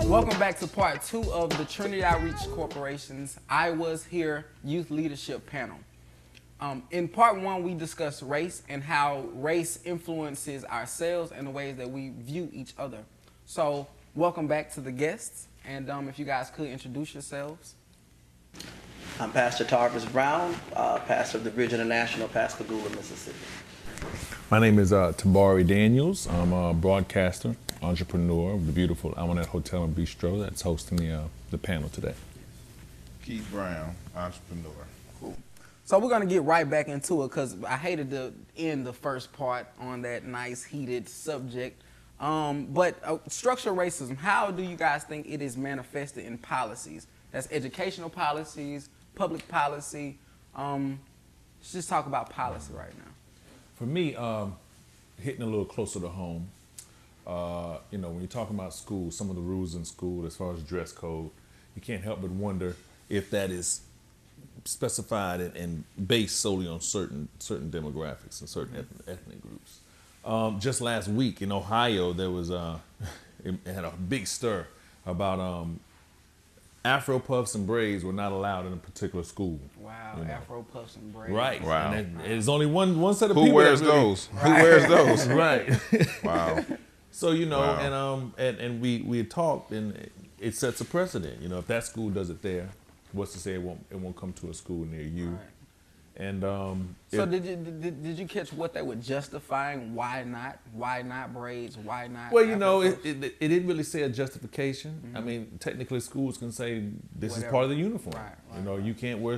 Welcome back to part 2 of the Trinity Outreach Corporation's I Was Here Youth Leadership Panel. In part 1, we discussed race and how race influences ourselves and the ways that we view each other. So, welcome back to the guests, and if you guys could introduce yourselves. I'm Pastor Tarvis Brown, pastor of the Bridge International, Pascagoula, Mississippi. My name is Tabari Daniels. I'm a broadcaster, entrepreneur of the beautiful Almanet Hotel and Bistro that's hosting the panel today. Keith Brown, entrepreneur. Cool. So we're going to get right back into it because I hated to end the first part on that nice heated subject. But structural racism, how do you guys think it is manifested in policies? That's educational policies, public policy. Let's just talk about policy right now. For me, hitting a little closer to home, when you're talking about school, some of the rules in school as far as dress code, you can't help but wonder if that is specified and based solely on certain demographics and certain ethnic groups. Just last week in Ohio, there was it had a big stir about Afro puffs and braids were not allowed in a particular school. Wow, Afro puffs and braids. Right. Wow. And there's only one set of Who people. wears those? Who wears those? Right. Wow. So Wow. and we had talked, and it sets a precedent. If that school does it there, what's to say it won't come to a school near you? Right. And So did you catch what they were justifying? Why not braids? Why not? well, Afro puffs? it didn't really say a justification. Mm-hmm. I mean, technically, schools can say this Whatever. is part of the uniform. Right, You can't wear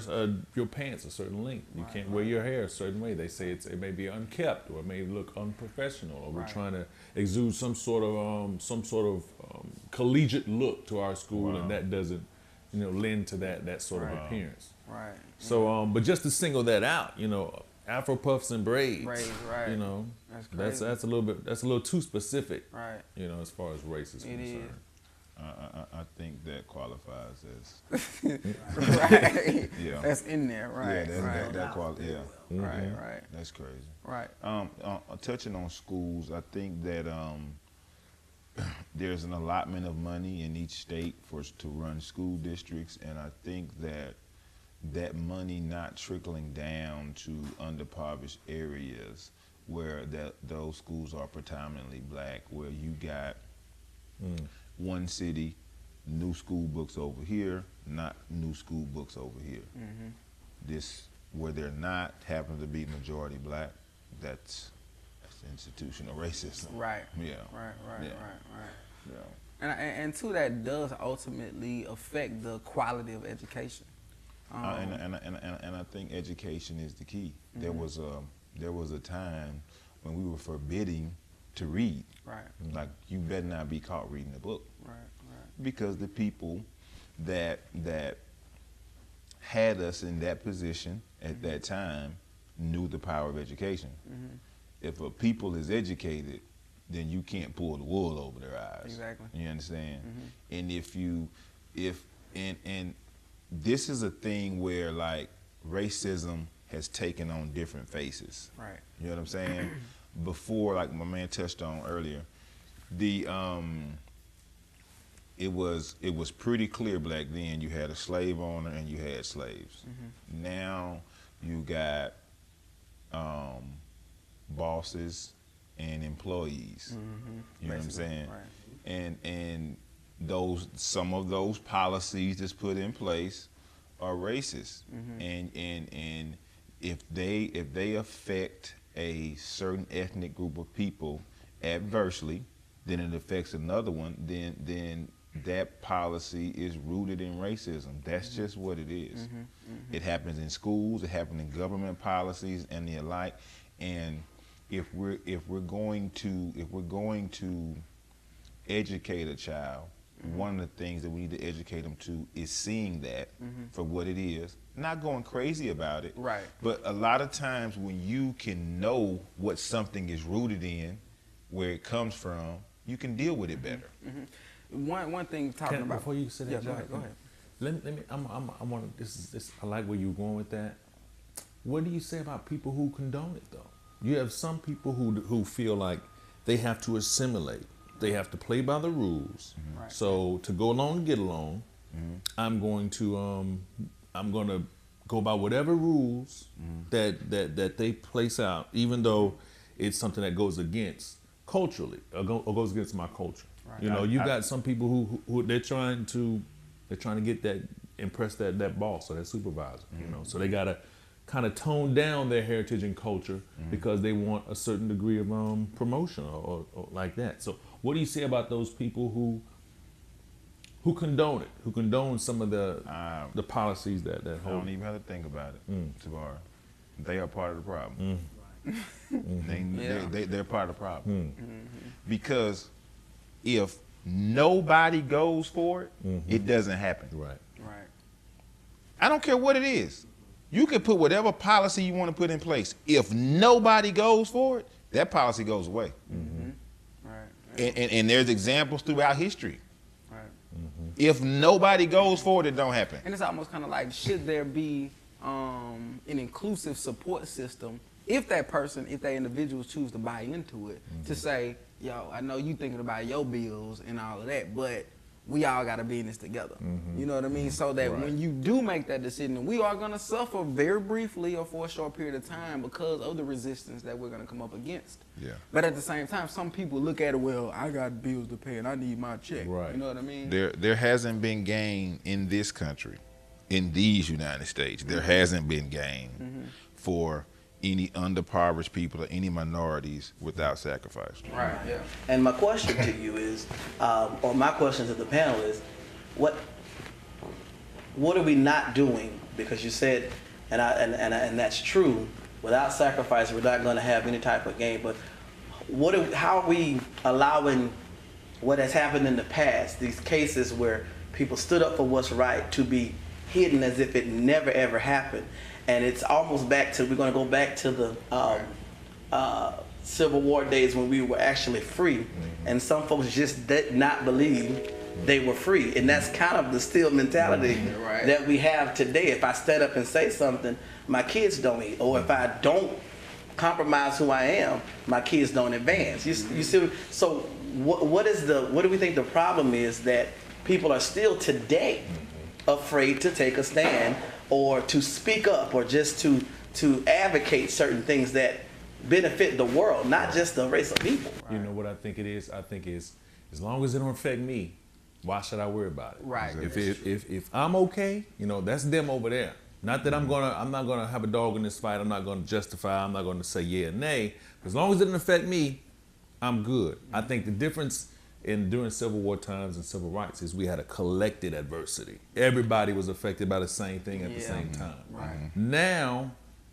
your pants a certain length. You can't wear your hair a certain way. They say it may be unkept or it may look unprofessional, or we're Right. trying to exude some sort of collegiate look to our school, and that doesn't lend to that sort of appearance. Right. So, but just to single that out, Afro puffs and braids, Braids, right. That's crazy. that's a little too specific, Right. as far as race is It concerned. I think that qualifies as Right. Yeah. That's in there. Right. yeah. That qualifies. Yeah, Right. that's crazy. Right. Touching on schools, I think that there's an allotment of money in each state to run school districts, and I think that money not trickling down to underprivileged areas where those schools are predominantly black, where you got one city, new school books over here, not new school books over here. Mm-hmm. This, where they're not, happen to be majority black, that's institutional racism. Right. Yeah. Right. Yeah. And and to that does ultimately affect the quality of education. And I think education is the key. Mm-hmm. There was a time when we were forbidding to read. Right. Like, you better not be caught reading a book. Right. Because the people that had us in that position at that time knew the power of education. Mm-hmm. If a people is educated, then you can't pull the wool over their eyes. Exactly. You understand? Mm-hmm. And this is a thing where, like, racism has taken on different faces. Right. You know what I'm saying? Before, like my man touched on earlier, it was pretty clear back then. You had a slave owner and you had slaves. Mm-hmm. Now you got bosses and employees. Mm-hmm. You know what I'm Basically, saying? right. And some of those policies that's put in place are racist. Mm-hmm. And if they affect a certain ethnic group of people adversely, then it affects another one, then that policy is rooted in racism. That's just what it is. Mm-hmm. Mm-hmm. It happens in schools, it happens in government policies and the alike. And if we're going to educate a child, one of the things that we need to educate them to is seeing that for what it is, not going crazy about it. Right. But a lot of times when you can know what something is rooted in, where it comes from, you can deal with it better. One thing talking about Before you say that, go ahead. Let me. I want this. I like where you're going with that. What do you say about people who condone it, though? You have some people who feel like they have to assimilate they have to play by the rules. Right. So to go along and get along, I'm going to go by whatever rules that they place out, even though it's something that goes against culturally or goes against my culture. Right. You know, you got some people who they're trying to get that, impress that boss or that supervisor. You know, so they gotta kind of tone down their heritage and culture because they want a certain degree of promotion or like that. So what do you say about those people who condone it, who condone some of the policies that I hold? don't even have to think about it, Tabar. They are part of the problem. They're part of the problem. Because if nobody goes for it, it doesn't happen. Right. Right. I don't care what it is. You can put whatever policy you want to put in place. If nobody goes for it, that policy goes away. Right. And there's examples throughout history. Right. If nobody goes for it, it don't happen. And it's almost kind of like, should there be an inclusive support system if that individuals choose to buy into it, to say, yo, I know you thinking about your bills and all of that, but we all got to be in this together. You know what I mean? So that when you do make that decision, we are going to suffer very briefly or for a short period of time because of the resistance that we're going to come up against. Yeah. But at the same time, some people look at it, well, I got bills to pay and I need my check. Right. You know what I mean? There hasn't been gain in this country, in these United States. There hasn't been gain for any underprivileged people or any minorities without sacrifice. Right, yeah. And my question to you is, or my question to the panel is, what are we not doing? Because you said, and that's true. Without sacrifice, we're not going to have any type of gain. But how are we allowing what has happened in the past, these cases where people stood up for what's right, to be hidden as if it never ever happened? And it's almost we're going to go back to the Civil War days when we were actually free. And some folks just did not believe they were free. And that's kind of the still mentality that we have today. If I stand up and say something, my kids don't eat. Or if I don't compromise who I am, my kids don't advance. You see? So what do we think the problem is, that people are still today afraid to take a stand or to speak up or just to advocate certain things that benefit the world, not just the race of people? You know what I think it is? I think it's, as long as it don't affect me, why should I worry about it? Right. If I'm okay, you know, that's them over there. Not that I'm not gonna have a dog in this fight. I'm not gonna justify. I'm not gonna say yeah or nay. As long as it doesn't affect me, I'm good. I think the difference during Civil War times and civil rights is we had a collected adversity. Everybody was affected by the same thing at the same time. Right. Now,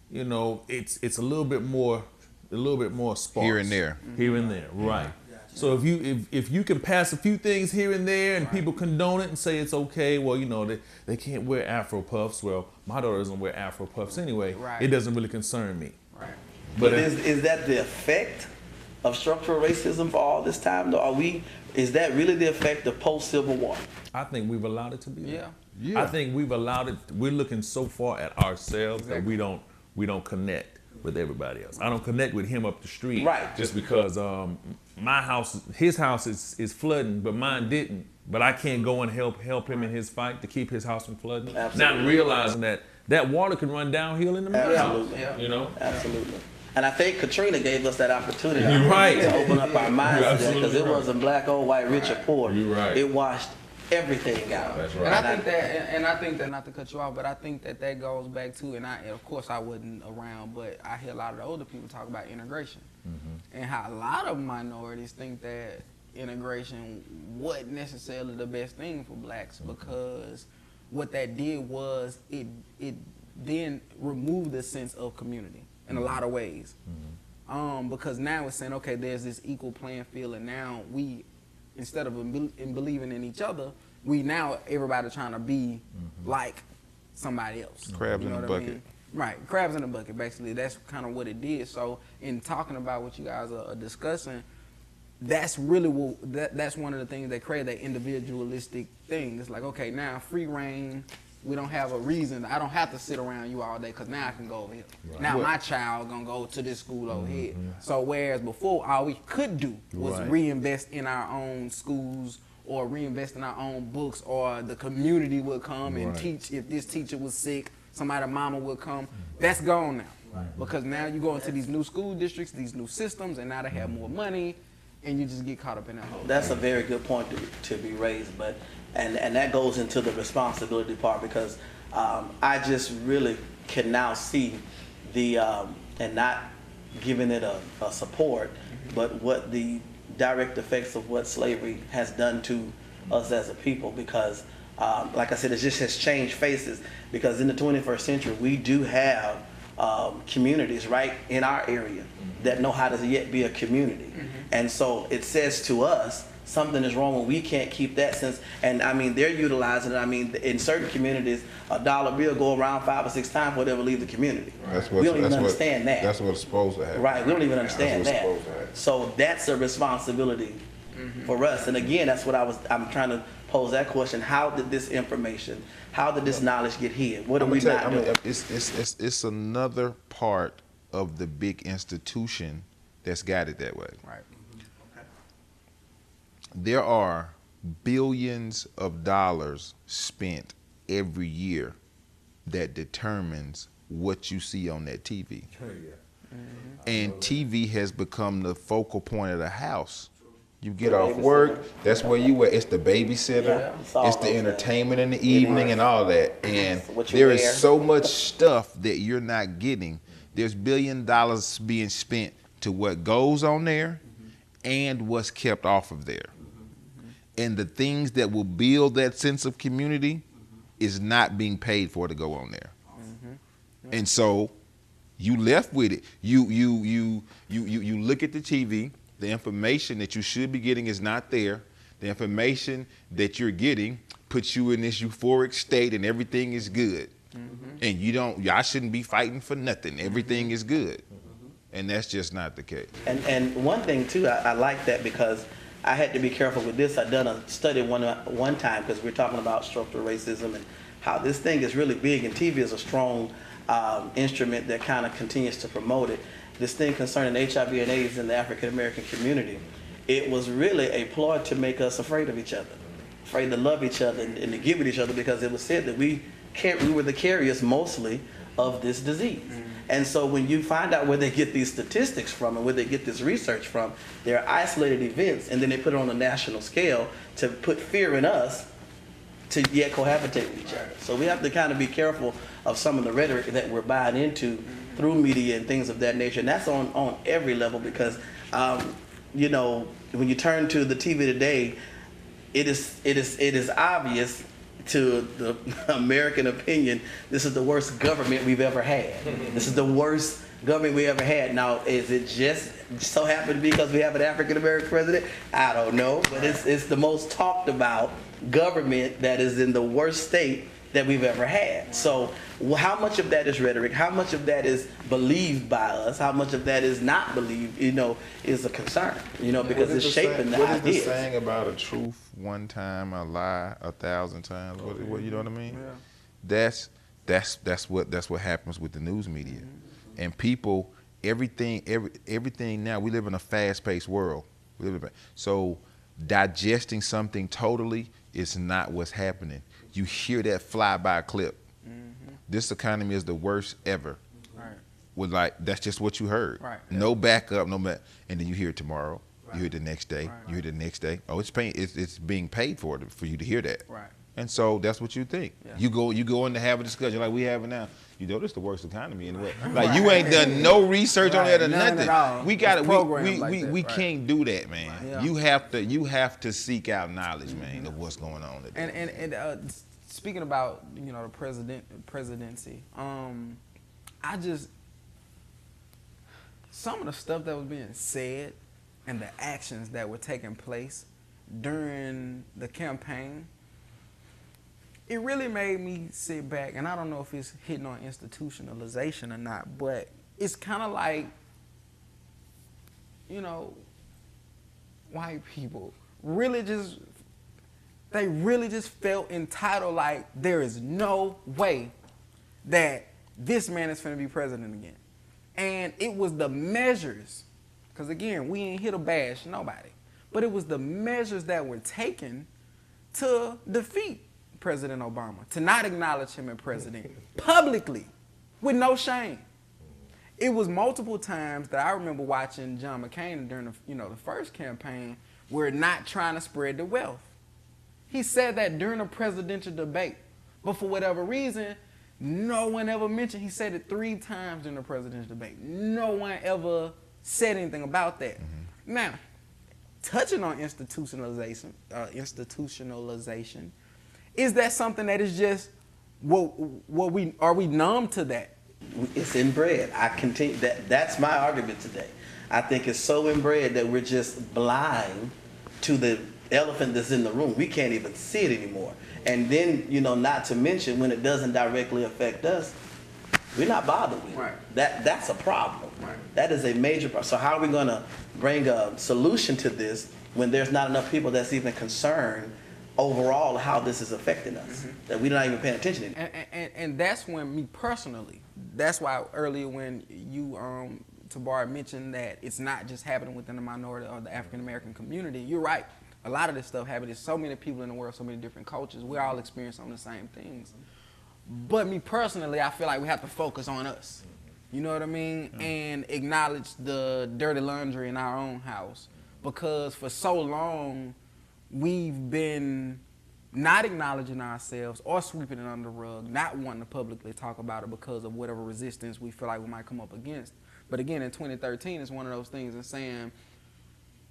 you know, it's a little bit more sparse. Here and there. Here and there, right. So if you can pass a few things here and there and people condone it and say it's okay, well, you know, they can't wear Afro puffs. Well, my daughter doesn't wear Afro puffs anyway. Right. It doesn't really concern me. Right. But is that the effect of structural racism for all this time, though? Is that really the effect of post-Civil War? I think we've allowed it to be. Yeah. Yeah. I think we've allowed it. We're looking so far at ourselves that we don't connect with everybody else. I don't connect with him up the street, Right. Just because his house is flooding, but mine didn't. But I can't go and help him in his fight to keep his house from flooding. Absolutely. Not realizing that water can run downhill in the middle. Absolutely. Yeah. You know. Absolutely. And I think Katrina gave us that opportunity You're right. to open up our minds You're to that, because it absolutely right. wasn't black, old, white, rich, or poor. You're right. It washed everything out. That's And right. I think that, not to cut you off, but I think that goes back to, and of course I wasn't around, but I hear a lot of the older people talk about integration, and how a lot of minorities think that integration wasn't necessarily the best thing for blacks, because what that did was it then removed the sense of community in a lot of ways. Because now it's saying, okay, there's this equal playing field, and now we, instead of believing in each other, we now everybody trying to be like somebody else. Crabs You in know a what I bucket. mean? Right, crabs in a bucket, basically. That's kind of what it did. So in talking about what you guys are discussing, that's really that's one of the things that create that individualistic thing. It's like, okay, now free reign, We don't have a reason. I don't have to sit around you all day because now I can go over here. Now my child gonna go to this school over here. So whereas before all we could do was Right. reinvest in our own schools or reinvest in our own books, or the community would come and Right. teach. If this teacher was sick, somebody's mama would come. That's gone now. Because now you go into these new school districts, these new systems, and now they have more money, and you just get caught up in that hole. That's a very good point to be raised, but and that goes into the responsibility part, because I just really can now see the and not giving it a support, but what the direct effects of what slavery has done to us as a people, because like I said, it just has changed faces, because in the 21st century we do have communities right in our area that know how to yet be a community. And so it says to us something is wrong when we can't keep that sense. And I mean, they're utilizing it. I mean, in certain communities, a dollar bill go around 5 or 6 times before they ever leave the community. we don't even understand that. That's what's supposed to happen. Right, we don't even understand That's that. what's supposed to happen. So that's a responsibility for us. And again, that's what I'm trying to pose that question. How did this information, how did this knowledge get here? What are we not doing? It's another part of the big institution that's got it that way. Right. There are billions of dollars spent every year that determines what you see on that TV. And TV has become the focal point of the house. You get off work, that's where you at. It's the babysitter, Yeah, it's all it's the those entertainment in the evening and all that. And what you there wear. is so much stuff that you're not getting. There's $1 billion being spent to what goes on there and what's kept off of there. And the things that will build that sense of community is not being paid for to go on there. And so you left with it. You look at the TV, the information that you should be getting is not there. The information that you're getting puts you in this euphoric state and everything is good. And y'all shouldn't be fighting for nothing. Everything is good. And that's just not the case. And one thing too, I like that, because I had to be careful with this. I done a study one time, because we're talking about structural racism and how this thing is really big, and TV is a strong instrument that kind of continues to promote it. This thing concerning HIV and AIDS in the African American community, it was really a ploy to make us afraid of each other, afraid to love each other and to give it each other, because it was said that we were the carriers mostly of this disease. And so when you find out where they get these statistics from and where they get this research from, they're isolated events, and then they put it on a national scale to put fear in us to yet cohabitate with each other. So we have to kind of be careful of some of the rhetoric that we're buying into through media and things of that nature. And that's on every level, because, you know, when you turn to the TV today, it is obvious to the American opinion, this is the worst government we've ever had. This is the worst government we ever had. Now, is it just so happen to be because we have an African American president? I don't know, but it's the most talked about government that is in the worst state that we've ever had. So how much of that is rhetoric? How much of that is believed by us? How much of that is not believed, you know, is a concern, you know, because it's shaping the ideas. What is the ideas. saying about a truth one time, a lie 1,000 times? What you know what I mean? Yeah. That's what happens with the news media. And people, everything now, we live in a fast-paced world. So digesting something totally is not what's happening. You hear that fly-by clip. This economy is the worst ever. Right. With that's just what you heard. Right. No backup, and then you hear it tomorrow. Right. You hear it the next day. Right. You hear it the next day. Oh, it's being paid for you to hear that. Right. And so that's what you think. Yeah. You go in to have a discussion like we having now. You know, this is the worst economy in the world. Like you ain't done no research on Right. that or None nothing. at all. We got It's it. programmed like that. We Right. can't do that, man. Yeah. You have to seek out knowledge, man, of what's going on today. And speaking about, you know, the presidency, I just, some of the stuff that was being said and the actions that were taking place during the campaign, it really made me sit back, and I don't know if it's hitting on institutionalization or not, but it's kind of like, you know, white people really just They really just felt entitled, like there is no way that this man is finna be president again. And it was the measures, because again, we ain't here to bash nobody, but it was the measures that were taken to defeat President Obama, to not acknowledge him as president publicly with no shame. It was multiple times that I remember watching John McCain during the first campaign, where not trying to spread the wealth. He said that during a presidential debate, but for whatever reason, no one ever mentioned. He said it 3 times during the presidential debate. No one ever said anything about that. Now, touching on institutionalization, is that something that is just are we numb to that? It's inbred. I continue that's my argument today. I think it's so inbred that we're just blind to the elephant that's in the room. We can't even see it anymore. And then, not to mention, when it doesn't directly affect us, we're not bothered with it. Right. That's a problem. Right. That is a major problem. So how are we going to bring a solution to this when there's not enough people that's even concerned overall how this is affecting us, that we're not even paying attention to? And that's when me personally, that's why earlier when you, Tabar, mentioned that it's not just happening within the minority or the African American community, you're right. A lot of this stuff happens. There's so many people in the world, so many different cultures. We're all experiencing the same things. But me personally, I feel like we have to focus on us. You know what I mean? And acknowledge the dirty laundry in our own house. Because for so long, we've been not acknowledging ourselves or sweeping it under the rug, not wanting to publicly talk about it because of whatever resistance we feel like we might come up against. But again, in 2013, it's one of those things and saying,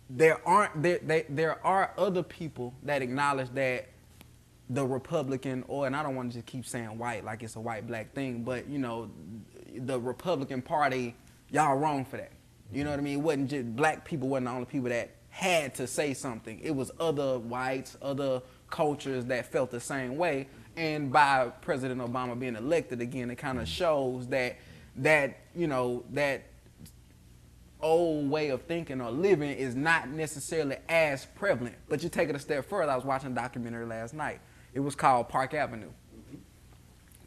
there are other people that acknowledge that the Republican, and I don't want to just keep saying white like it's a white black thing, but the Republican Party, y'all wrong for that. You know what I mean? It wasn't just black people wasn't the only people that had to say something. It was other whites, other cultures that felt the same way. And by President Obama being elected again, it kind of shows that old way of thinking or living is not necessarily as prevalent. But you take it a step further. I was watching a documentary last night. It was called Park Avenue.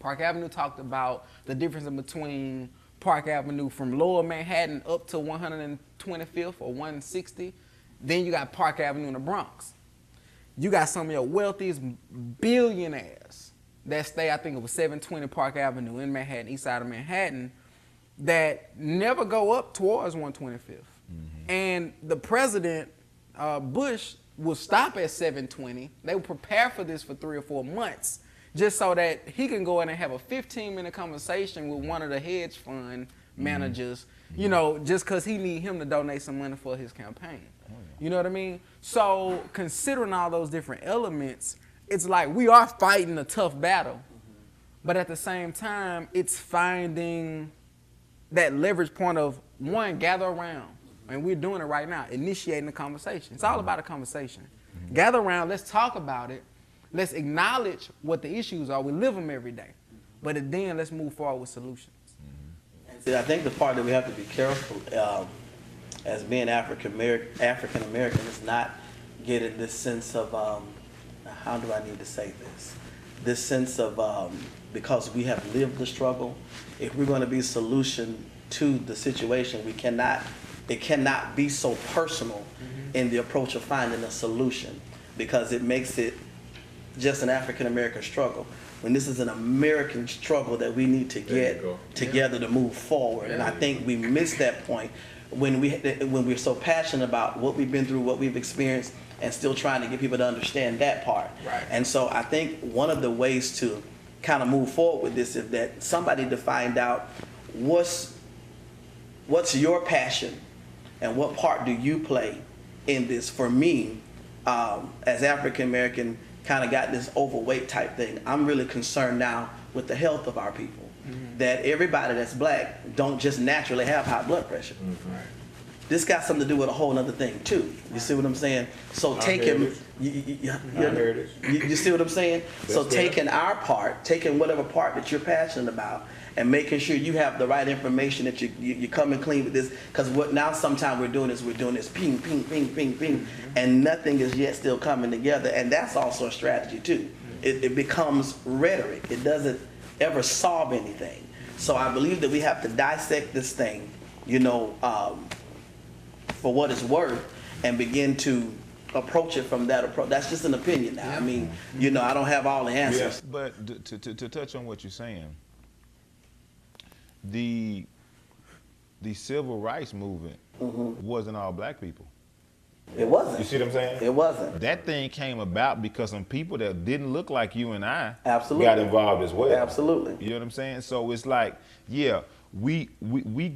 Park Avenue talked about the difference in between Park Avenue from Lower Manhattan up to 125th or 160. Then you got Park Avenue in the Bronx. You got some of your wealthiest billionaires that stay, I think it was 720 Park Avenue in Manhattan, east side of Manhattan, that never go up towards 125th. And the president, Bush, will stop at 720. They will prepare for this for 3 or 4 months just so that he can go in and have a 15-minute conversation with one of the hedge fund managers, just because he need him to donate some money for his campaign. You know what I mean? So considering all those different elements, it's like we are fighting a tough battle, but at the same time, it's finding that leverage point of, one, gather around, and we're doing it right now, initiating the conversation. It's all about a conversation. Gather around, let's talk about it, let's acknowledge what the issues are, we live them every day, but then let's move forward with solutions. See, I think the part that we have to be careful as being African American is not getting this sense of, how do I need to say this sense of, because we have lived the struggle, if we're going to be a solution to the situation, it cannot be so personal in the approach of finding a solution, because it makes it just an African American struggle, when this is an American struggle that we need to get together to move forward. And I think we miss that point when we're so passionate about what we've been through, what we've experienced, and still trying to get people to understand that part. Right. And so I think one of the ways to kind of move forward with this is that somebody to find out what's your passion and what part do you play in this. For me, as African American, kind of got this overweight type thing, I'm really concerned now with the health of our people. That everybody that's black don't just naturally have high blood pressure. This got something to do with a whole other thing too. You see what I'm saying? So taking, you see what I'm saying? So taking our part, taking whatever part that you're passionate about, and making sure you have the right information, that you're coming clean with this. Because what now sometimes we're doing is ping, ping, ping, ping, ping, and nothing is yet still coming together. And that's also a strategy too. It becomes rhetoric. It doesn't ever solve anything. So I believe that we have to dissect this thing, for what it's worth, and begin to approach it from that approach. That's just an opinion now. I mean, I don't have all the answers. But to touch on what you're saying, the civil rights movement wasn't all black people. It wasn't. You see what I'm saying? It wasn't. That thing came about because some people that didn't look like you and I Absolutely. got involved as well. Absolutely. You know what I'm saying? So it's like, yeah, we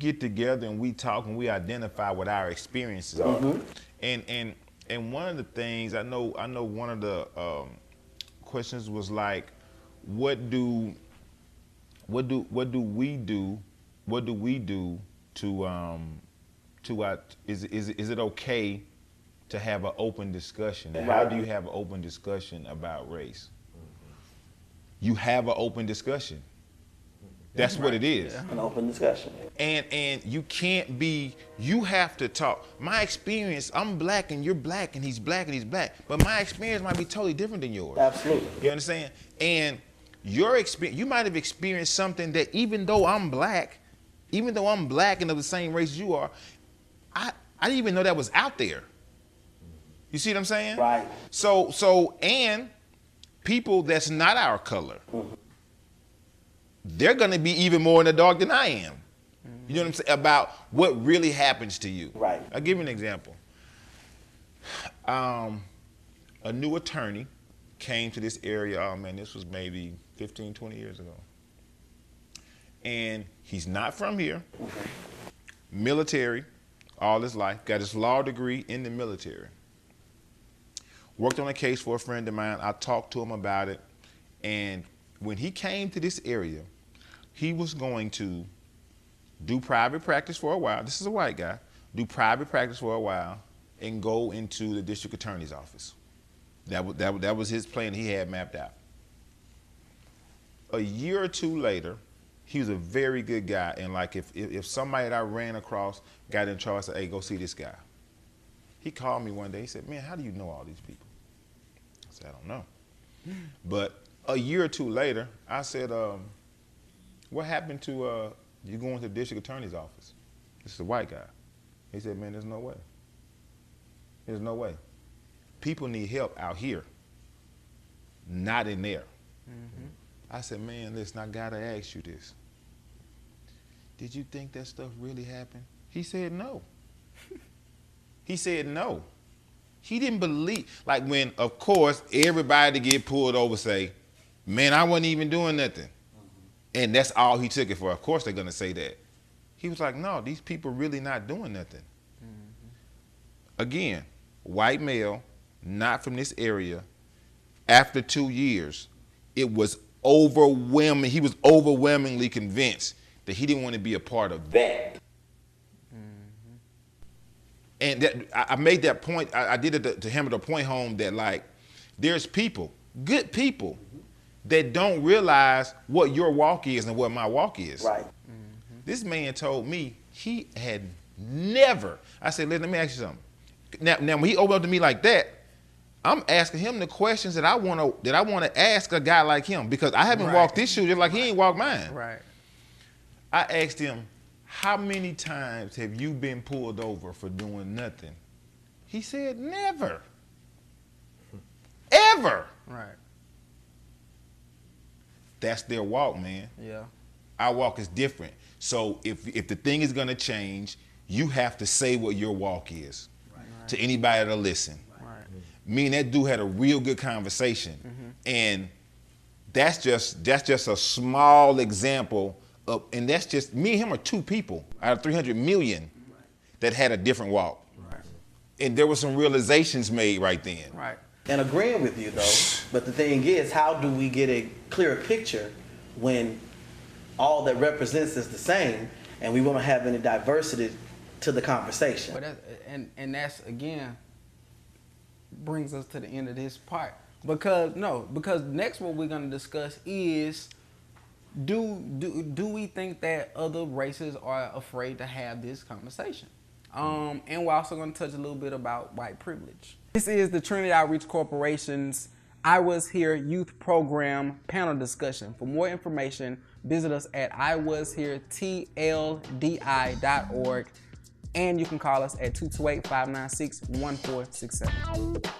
get together and we talk and we identify what our experiences are. And one of the things I know one of the questions was like, what do we do to is it okay to have an open discussion? And how do you have an open discussion about race? You have an open discussion. That's what it is. An open discussion. And you have to talk. My experience, I'm black and you're black and he's black and he's black, but my experience might be totally different than yours. Absolutely. You understand? And your experience, you might have experienced something that even though I'm black and of the same race as you are, I didn't even know that was out there. You see what I'm saying? Right. So and people that's not our color, they're gonna be even more in the dark than I am. You know what I'm saying? About what really happens to you. Right. I'll give you an example. A new attorney came to this area, this was maybe 15, 20 years ago. And he's not from here, military, all his life, got his law degree in the military. Worked on a case for a friend of mine. I talked to him about it. And when he came to this area, he was going to do private practice for a while. This is a white guy. Do private practice for a while and go into the district attorney's office. That was his plan he had mapped out. A year or two later, he was a very good guy. And like if somebody that I ran across got in charge, I said, hey, go see this guy. He called me one day. He said, man, how do you know all these people? I said, I don't know. But a year or two later, I said, what happened to you going to the district attorney's office? This is a white guy. He said, man, there's no way. There's no way. People need help out here, not in there. I said, man, listen, I gotta ask you this. Did you think that stuff really happened? He said no. He said no. He didn't believe, like when, of course, everybody get pulled over say, man, I wasn't even doing nothing. And that's all he took it for. Of course they're gonna say that. He was like, no, these people really not doing nothing. Again, white male, not from this area. After 2 years, it was overwhelming. He was overwhelmingly convinced that he didn't want to be a part of that. And that, I made that point, I did it to hammer the point home that like, there's people, good people, that don't realize what your walk is and what my walk is. Right. This man told me he had never, I said, let me ask you something. Now when he opened up to me like that, I'm asking him the questions that I want to ask a guy like him, because I haven't walked this shoe just like he ain't walked mine. Right. I asked him, how many times have you been pulled over for doing nothing? He said, never. Ever. Right. That's their walk, man. Yeah. Our walk is different. So if the thing is gonna change, you have to say what your walk is to anybody that'll listen. Right. Me and that dude had a real good conversation. And that's just a small example of, and that's just, me and him are two people out of 300 million that had a different walk. Right. And there were some realizations made right then. Right. And agreeing with you though, but the thing is, how do we get a clearer picture when all that represents is the same and we won't have any diversity to the conversation? But and that's again brings us to the end of this part, because next what we're going to discuss is do we think that other races are afraid to have this conversation? And we're also going to touch a little bit about white privilege. This is the Trinity Outreach Corporation's I Was Here Youth Program panel discussion. For more information, visit us at iwasheretldI.org, and you can call us at 228-596-1467.